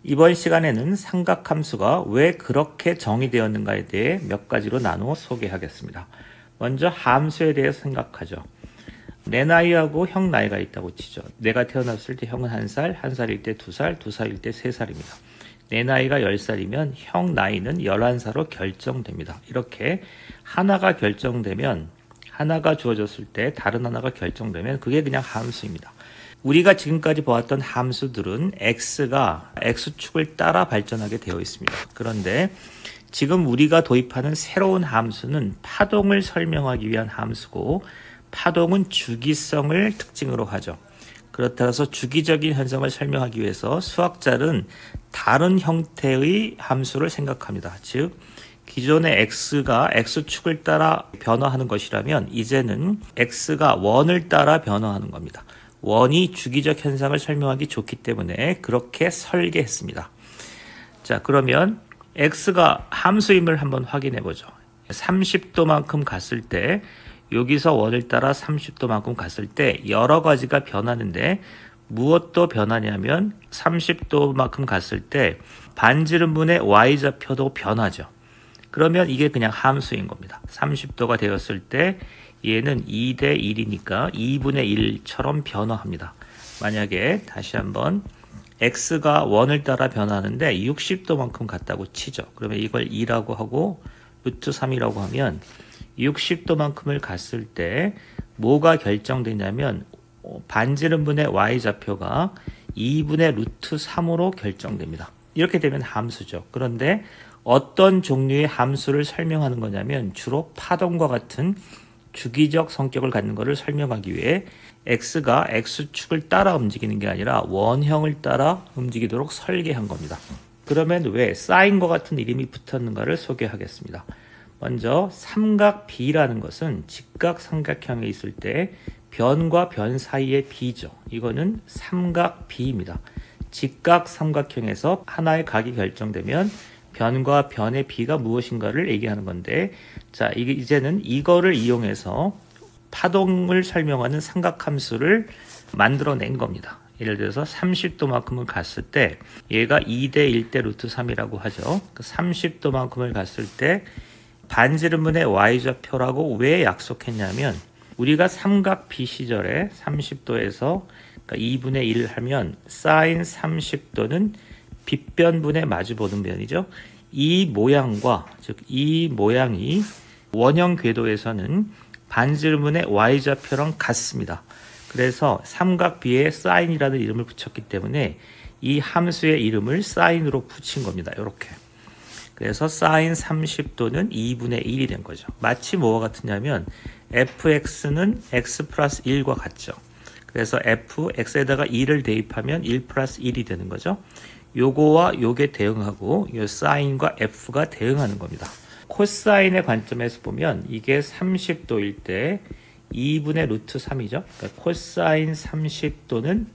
이번 시간에는 삼각함수가 왜 그렇게 정의되었는가에 대해 몇 가지로 나누어 소개하겠습니다. 먼저 함수에 대해 생각하죠. 내 나이하고 형 나이가 있다고 치죠. 내가 태어났을 때 형은 1살, 1살일 때 2살, 2살일 때 3살입니다. 내 나이가 10살이면 형 나이는 11살로 결정됩니다. 이렇게 하나가 결정되면, 하나가 주어졌을 때 다른 하나가 결정되면 그게 그냥 함수입니다. 우리가 지금까지 보았던 함수들은 x가 x축을 따라 발전하게 되어 있습니다. 그런데 지금 우리가 도입하는 새로운 함수는 파동을 설명하기 위한 함수고, 파동은 주기성을 특징으로 하죠. 그렇다고 주기적인 현상을 설명하기 위해서 수학자는 다른 형태의 함수를 생각합니다. 즉 기존의 x가 x축을 따라 변화하는 것이라면 이제는 x가 원을 따라 변화하는 겁니다. 원이 주기적 현상을 설명하기 좋기 때문에 그렇게 설계했습니다. 자, 그러면 x가 함수임을 한번 확인해 보죠. 30도만큼 갔을 때, 여기서 원을 따라 30도만큼 갔을 때 여러 가지가 변하는데 무엇도 변하냐면 30도만큼 갔을 때 반지름분의 y좌표도 변하죠. 그러면 이게 그냥 함수인 겁니다. 30도가 되었을 때 얘는 2대 1이니까 2분의 1처럼 변화합니다. 만약에 다시 한번 x가 원을 따라 변하는데 60도만큼 갔다고 치죠. 그러면 이걸 2라고 하고 루트 3이라고 하면 60도만큼을 갔을 때 뭐가 결정되냐면 반지름분의 y좌표가 2분의 루트 3으로 결정됩니다. 이렇게 되면 함수죠. 그런데 어떤 종류의 함수를 설명하는 거냐면 주로 파동과 같은 주기적 성격을 갖는 것을 설명하기 위해 x가 x축을 따라 움직이는 게 아니라 원형을 따라 움직이도록 설계한 겁니다. 그러면 왜 사인과 같은 이름이 붙었는가를 소개하겠습니다. 먼저 삼각 B라는 것은 직각삼각형에 있을 때 변과 변 사이의 B죠. 이거는 삼각 B입니다. 직각삼각형에서 하나의 각이 결정되면 변과 변의 B가 무엇인가를 얘기하는 건데, 자, 이제는 이거를 이용해서 파동을 설명하는 삼각함수를 만들어낸 겁니다. 예를 들어서 30도만큼을 갔을 때 얘가 2대 1대 루트 3이라고 하죠. 30도만큼을 갔을 때 반지름분의 y좌표라고 왜 약속했냐면, 우리가 삼각 B 시절에 30도에서 2분의 1 하면 사인 30도는 빗변분의 마주보는 변이죠. 이 모양과, 즉 이 모양이 원형 궤도에서는 반지름분의 y좌표랑 같습니다. 그래서 삼각 B에 사인이라는 이름을 붙였기 때문에 이 함수의 이름을 사인으로 붙인 겁니다. 이렇게. 그래서 사인 30도는 2분의 1이 된 거죠. 마치 뭐와 같으냐면 fx는 x 플러스 1과 같죠. 그래서 fx에다가 2를 대입하면 1 플러스 1이 되는 거죠. 요거와 요게 대응하고 요 사인과 f가 대응하는 겁니다. 코사인의 관점에서 보면 이게 30도일 때 2분의 루트 3이죠. 그러니까 코사인 30도는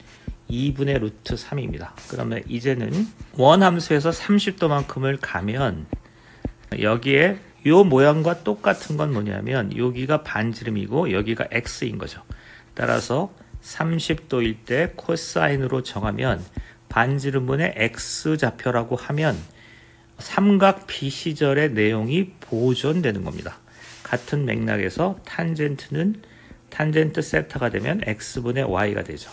2분의 루트 3입니다. 그러면 이제는 원함수에서 30도만큼을 가면 여기에 요 모양과 똑같은 건 뭐냐면 여기가 반지름이고 여기가 x인 거죠. 따라서 30도일 때 코사인으로 정하면 반지름분의 x좌표라고 하면 삼각 B 시절의 내용이 보존되는 겁니다. 같은 맥락에서 탄젠트 세타가 되면 x분의 y가 되죠.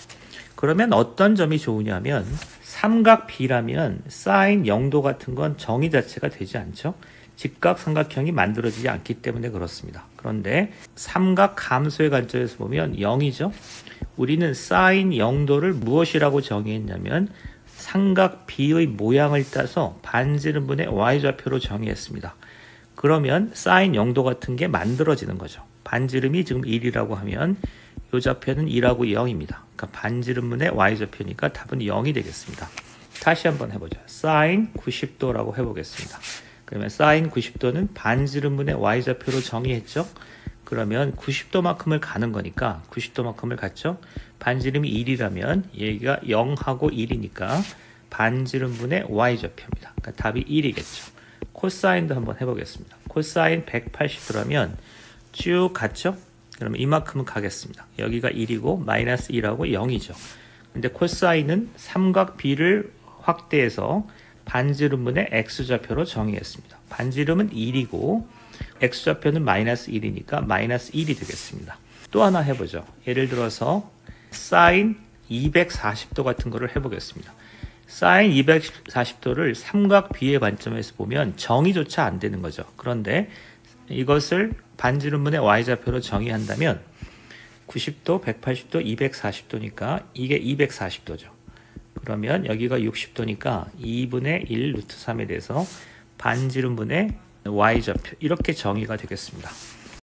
그러면 어떤 점이 좋으냐면 삼각 B라면 사인 0도 같은 건 정의 자체가 되지 않죠. 직각삼각형이 만들어지지 않기 때문에 그렇습니다. 그런데 삼각 함수의 관점에서 보면 0이죠. 우리는 사인 0도를 무엇이라고 정의했냐면 삼각 B의 모양을 따서 반지름분의 y좌표로 정의했습니다. 그러면 사인 0도 같은 게 만들어지는 거죠. 반지름이 지금 1이라고 하면 이 좌표는 2라고 0입니다. 그러니까 반지름분의 y좌표니까 답은 0이 되겠습니다. 다시 한번 해보죠. 사인 90도라고 해보겠습니다. 그러면 사인 90도는 반지름분의 y좌표로 정의했죠. 그러면 90도만큼을 가는 거니까 90도만큼을 갔죠. 반지름이 1이라면 얘가 0하고 1이니까 반지름분의 y좌표입니다. 그러니까 답이 1이겠죠. 코사인도 한번 해보겠습니다. 코사인 180도라면 쭉 갔죠. 그러면 이만큼은 가겠습니다. 여기가 1이고 마이너스 1하고 0이죠. 근데 코사인은 삼각 B를 확대해서 반지름분의 x좌표로 정의했습니다. 반지름은 1이고 x좌표는 마이너스 1이니까 마이너스 1이 되겠습니다. 또 하나 해보죠. 예를 들어서 사인 240도 같은 거를 해보겠습니다. 사인 240도를 삼각 B의 관점에서 보면 정의조차 안 되는 거죠. 그런데 이것을 반지름분의 y좌표로 정의한다면 90도, 180도, 240도니까 이게 240도죠. 그러면 여기가 60도니까 2분의 1 루트 3에 대해서 반지름분의 y좌표 이렇게 정의가 되겠습니다.